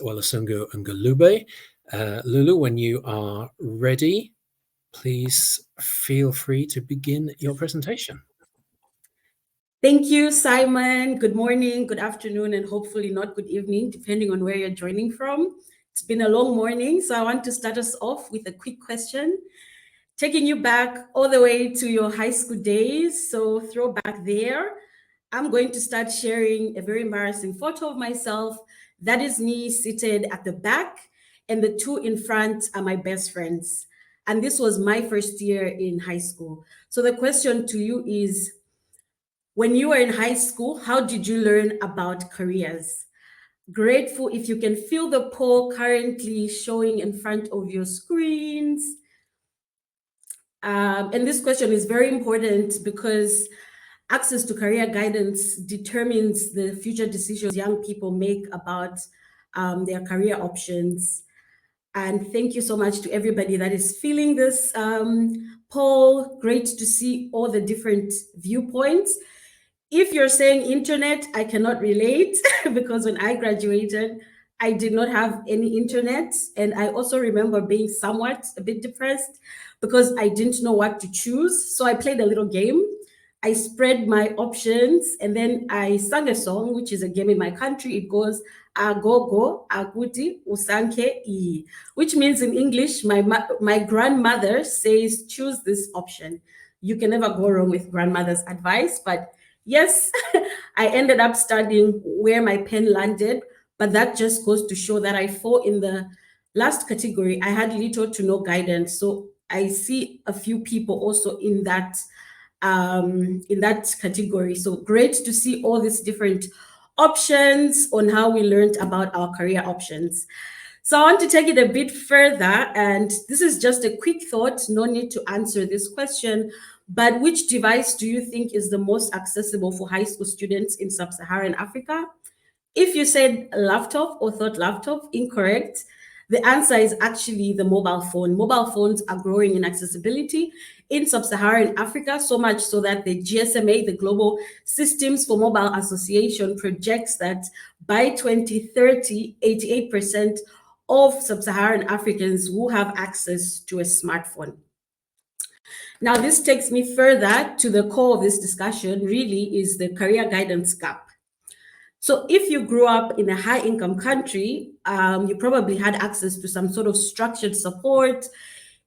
Walusungu Ngulube. Lulu, when you are ready, please feel free to begin your presentation. Thank you, Simon. Good morning, good afternoon, and hopefully not good evening, depending on where you're joining from. It's been a long morning, so I want to start us off with a quick question, taking you back all the way to your high school days. So throw back there. I'm going to start sharing a very embarrassing photo of myself. That is me seated at the back, and the two in front are my best friends. And this was my first year in high school. So the question to you is, when you were in high school, how did you learn about careers? Grateful if you can feel the poll currently showing in front of your screens. And this question is very important because access to career guidance determines the future decisions young people make about their career options. And thank you so much to everybody that is filling this poll. Great to see all the different viewpoints. If you're saying internet, I cannot relate because when I graduated, I did not have any internet. And I also remember being somewhat a bit depressed because I didn't know what to choose. So I played a little game. I spread my options and then I sang a song, which is a game in my country. It goes, Agogo, Aguti, Usanke, I, which means in English, my grandmother says, choose this option. You can never go wrong with grandmother's advice, but yes, I ended up studying where my pen landed, but that just goes to show that I fall in the last category. I had little to no guidance. So I see a few people also in that category. So great to see all these different options on how we learned about our career options. So I want to take it a bit further, and this is just a quick thought, no need to answer this question, but which device do you think is the most accessible for high school students in sub-Saharan Africa? If you said laptop or thought laptop, incorrect. The answer is actually the mobile phone. Mobile phones are growing in accessibility in sub-Saharan Africa, so much so that the GSMA, the Global Systems for Mobile Association, projects that by 2030, 88% of sub-Saharan Africans will have access to a smartphone. Now, this takes me further to the core of this discussion, really is the career guidance gap. So if you grew up in a high-income country, you probably had access to some sort of structured support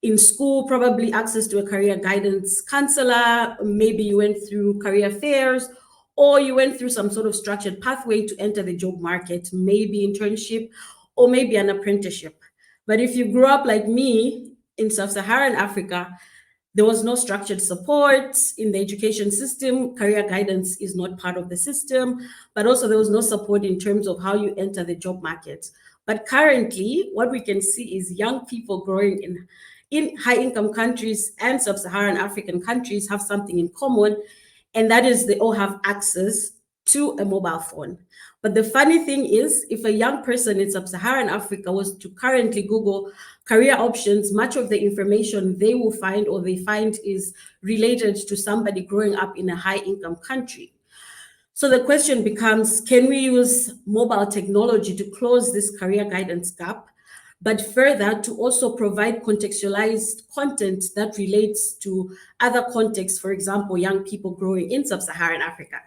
in school, probably access to a career guidance counselor. Maybe you went through career fairs, or you went through some sort of structured pathway to enter the job market, maybe internship, or maybe an apprenticeship. But if you grew up like me in sub-Saharan Africa, there was no structured support in the education system. Career guidance is not part of the system, but also there was no support in terms of how you enter the job market. But currently, what we can see is young people growing in high-income countries and sub-Saharan African countries have something in common, and that is they all have access to a mobile phone. But the funny thing is, if a young person in sub-Saharan Africa was to currently Google career options, much of the information they will find or they find is related to somebody growing up in a high-income country. So the question becomes, can we use mobile technology to close this career guidance gap, but further to also provide contextualized content that relates to other contexts, for example, young people growing in sub-Saharan Africa?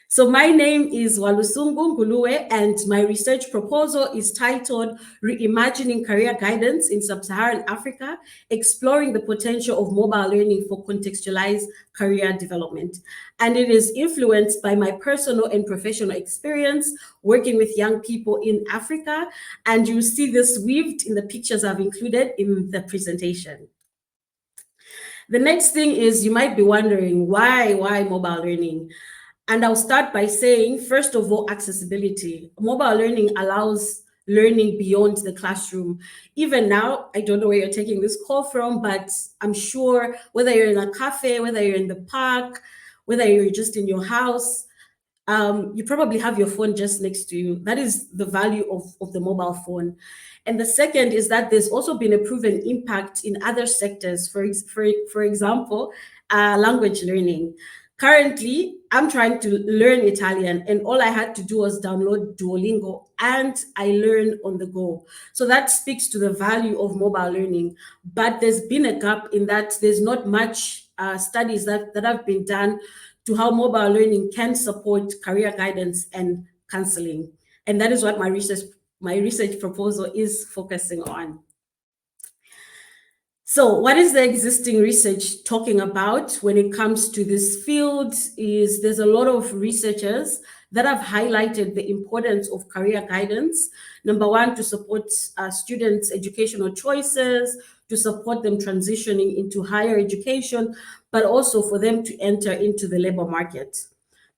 So my name is Walusungu Ngulube, and my research proposal is titled Reimagining Career Guidance in Sub-Saharan Africa, Exploring the Potential of Mobile Learning for Contextualized Career Development. And it is influenced by my personal and professional experience working with young people in Africa. And you see this weaved in the pictures I've included in the presentation. The next thing is, you might be wondering, why mobile learning? And I'll start by saying, first of all, accessibility. Mobile learning allows learning beyond the classroom. Even now, I don't know where you're taking this call from, but I'm sure whether you're in a cafe, whether you're in the park, whether you're just in your house, you probably have your phone just next to you. That is the value of the mobile phone. And the second is that there's also been a proven impact in other sectors, for example, language learning. Currently, I'm trying to learn Italian, and all I had to do was download Duolingo, and I learn on the go. So that speaks to the value of mobile learning. But there's been a gap in that there's not much studies that have been done to how mobile learning can support career guidance and counseling. And that is what my research proposal is focusing on. So what is the existing research talking about when it comes to this field? Is there's a lot of researchers that have highlighted the importance of career guidance. Number one, to support students' educational choices, to support them transitioning into higher education, but also for them to enter into the labor market.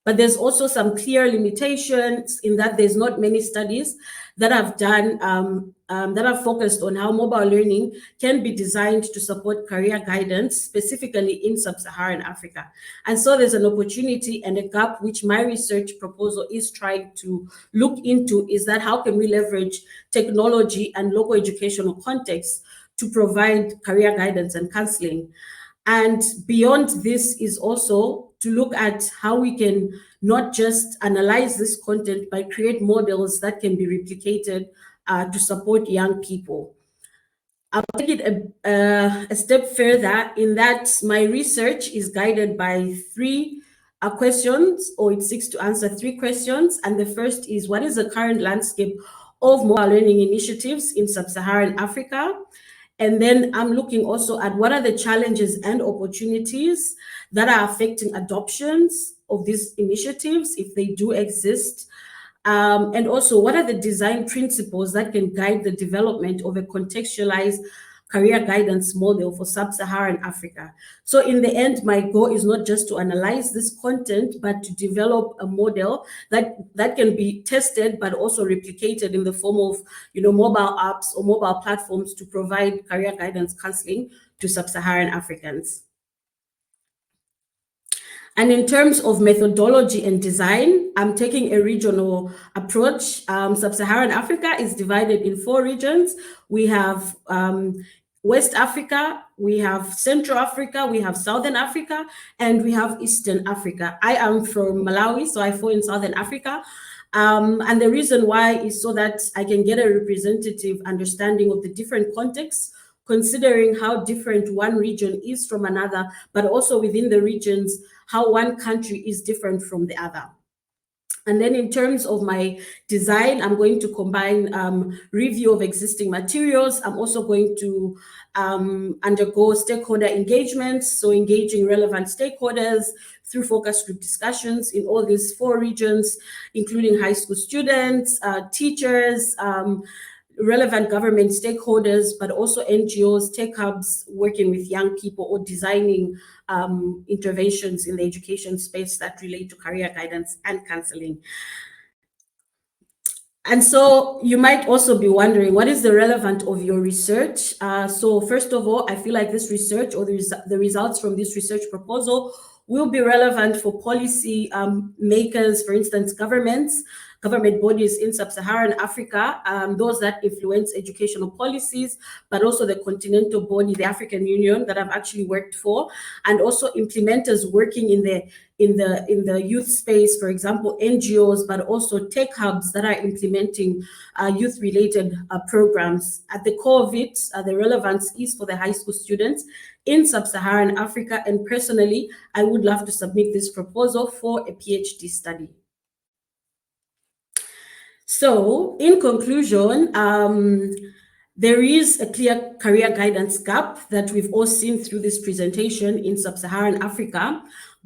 But there's also some clear limitations in that there's not many studies that have done that have focused on how mobile learning can be designed to support career guidance, specifically in sub-Saharan Africa. And so there's an opportunity and a gap which my research proposal is trying to look into, is that how can we leverage technology and local educational context to provide career guidance and counseling. And beyond this is also to look at how we can not just analyze this content, but create models that can be replicated to support young people. I'll take it a step further in that my research is guided by three questions, or it seeks to answer three questions. And the first is, what is the current landscape of mobile learning initiatives in sub-Saharan Africa? And then I'm looking also at what are the challenges and opportunities that are affecting adoptions of these initiatives, if they do exist. And also, what are the design principles that can guide the development of a contextualized career guidance model for sub-Saharan Africa? So in the end, my goal is not just to analyze this content, but to develop a model that can be tested, but also replicated in the form of, mobile apps or mobile platforms to provide career guidance counseling to sub-Saharan Africans. And in terms of methodology and design, I'm taking a regional approach. Sub-Saharan Africa is divided in 4 regions. We have West Africa, we have Central Africa, we have Southern Africa, and we have Eastern Africa. I am from Malawi, so I fall in Southern Africa. And the reason why is so that I can get a representative understanding of the different contexts, considering how different one region is from another, but also within the regions, how one country is different from the other. And then in terms of my design, I'm going to combine review of existing materials. I'm also going to undergo stakeholder engagements, so engaging relevant stakeholders through focus group discussions in all these 4 regions, including high school students, teachers, relevant government stakeholders, but also NGOs, tech hubs working with young people or designing interventions in the education space that relate to career guidance and counseling. And so you might also be wondering, what is the relevance of your research? So first of all, I feel like this research or the results from this research proposal will be relevant for policy makers, for instance, government bodies in sub-Saharan Africa, those that influence educational policies, but also the continental body, the African Union, that I've actually worked for, and also implementers working in the youth space, for example, NGOs, but also tech hubs that are implementing youth-related programs. At the core of it, the relevance is for the high school students in sub-Saharan Africa, and personally, I would love to submit this proposal for a PhD study. So, in conclusion, there is a clear career guidance gap that we've all seen through this presentation in sub-Saharan Africa,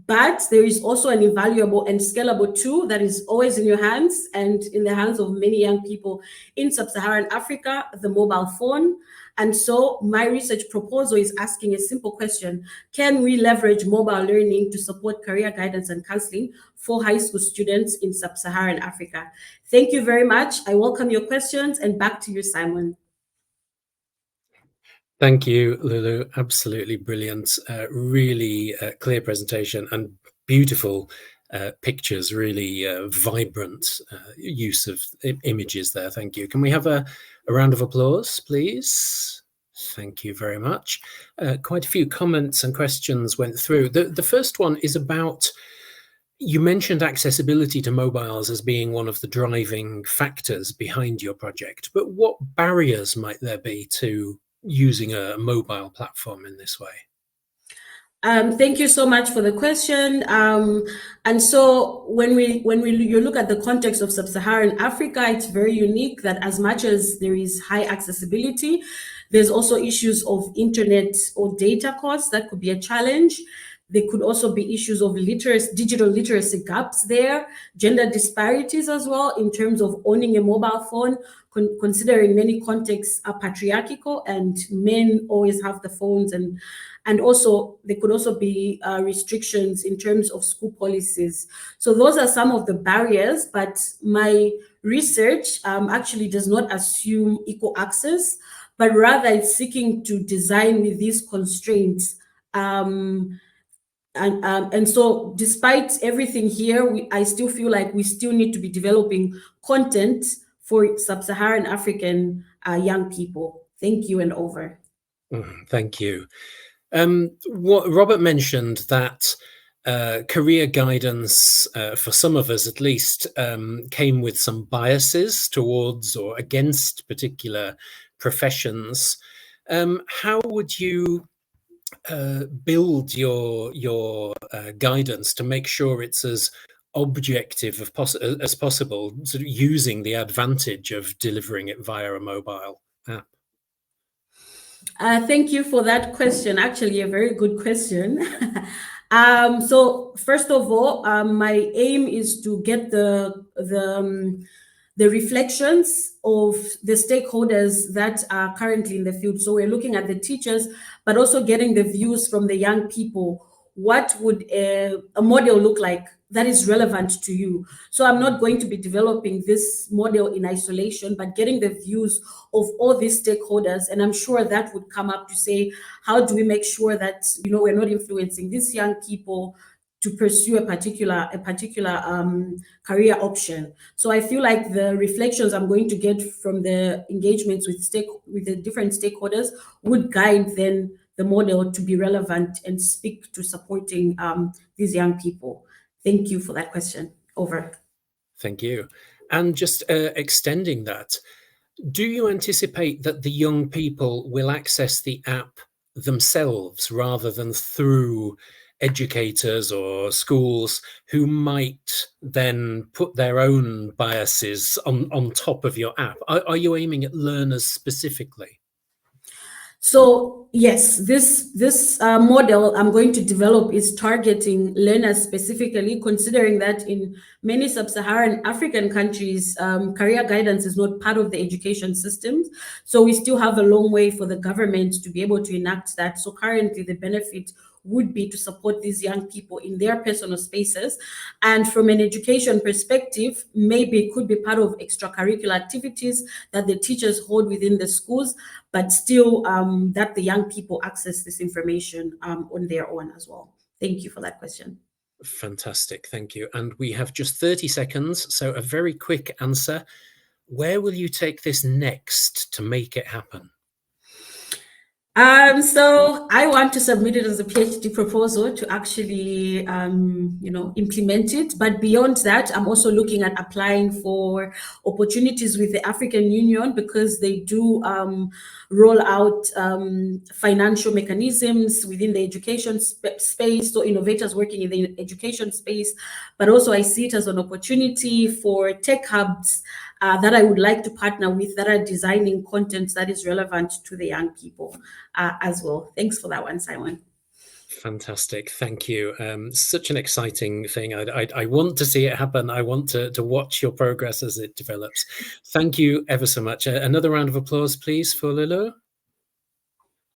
but there is also an invaluable and scalable tool that is always in your hands and in the hands of many young people in sub-Saharan Africa, the mobile phone. And so my research proposal is asking a simple question: can we leverage mobile learning to support career guidance and counseling for high school students in sub-Saharan Africa? Thank you very much. I welcome your questions, and back to you, Simon. Thank you, Lulu. Absolutely brilliant. Really clear presentation and beautiful pictures, really vibrant use of images there. Thank you. Can we have a round of applause, please? Thank you very much. Quite a few comments and questions went through. The first one is about, you mentioned accessibility to mobiles as being one of the driving factors behind your project, but what barriers might there be to using a mobile platform in this way? Thank you so much for the question. And so when you look at the context of sub-Saharan Africa, it's very unique that as much as there is high accessibility, there's also issues of internet or data costs that could be a challenge. There could also be issues of digital literacy gaps there, gender disparities as well in terms of owning a mobile phone, considering many contexts are patriarchal and men always have the phones, and also there could also be restrictions in terms of school policies. So those are some of the barriers, but my research actually does not assume equal access, but rather it's seeking to design with these constraints. And so despite everything here, I still feel like we still need to be developing content for sub-Saharan African young people. Thank you, and over. Thank you. What Robert mentioned, that career guidance, for some of us at least, came with some biases towards or against particular professions. How would you build your guidance to make sure it's as objective as possible, sort of using the advantage of delivering it via a mobile app? Thank you for that question. Actually, a very good question. So first of all, my aim is to get the reflections of the stakeholders that are currently in the field. So we're looking at the teachers, but also getting the views from the young people. What would a model look like that is relevant to you? So I'm not going to be developing this model in isolation, but getting the views of all these stakeholders. And I'm sure that would come up to say, how do we make sure that, you know, we're not influencing these young people to pursue a particular career option. So I feel like the reflections I'm going to get from the engagements with the different stakeholders would guide then the model to be relevant and speak to supporting these young people. Thank you for that question. Over. Thank you. And just extending that, do you anticipate that the young people will access the app themselves rather than through educators or schools who might then put their own biases on top of your app? Are you aiming at learners specifically? So yes, this model I'm going to develop is targeting learners specifically, considering that in many sub-Saharan African countries, career guidance is not part of the education systems. So we still have a long way for the government to be able to enact that. So currently the benefit would be to support these young people in their personal spaces. And from an education perspective, maybe it could be part of extracurricular activities that the teachers hold within the schools, but still that the young people access this information on their own as well. Thank you for that question. Fantastic, thank you. And we have just 30 seconds, so a very quick answer. Where will you take this next to make it happen? So I want to submit it as a PhD proposal to actually, implement it. But beyond that, I'm also looking at applying for opportunities with the African Union, because they do roll out financial mechanisms within the education space. So innovators working in the education space, but also I see it as an opportunity for tech hubs that I would like to partner with, that are designing content that is relevant to the young people as well. Thanks for that one, Simon. Fantastic, thank you. Such an exciting thing. I want to see it happen. I want to watch your progress as it develops. Thank you ever so much. Another round of applause, please, for Lulu.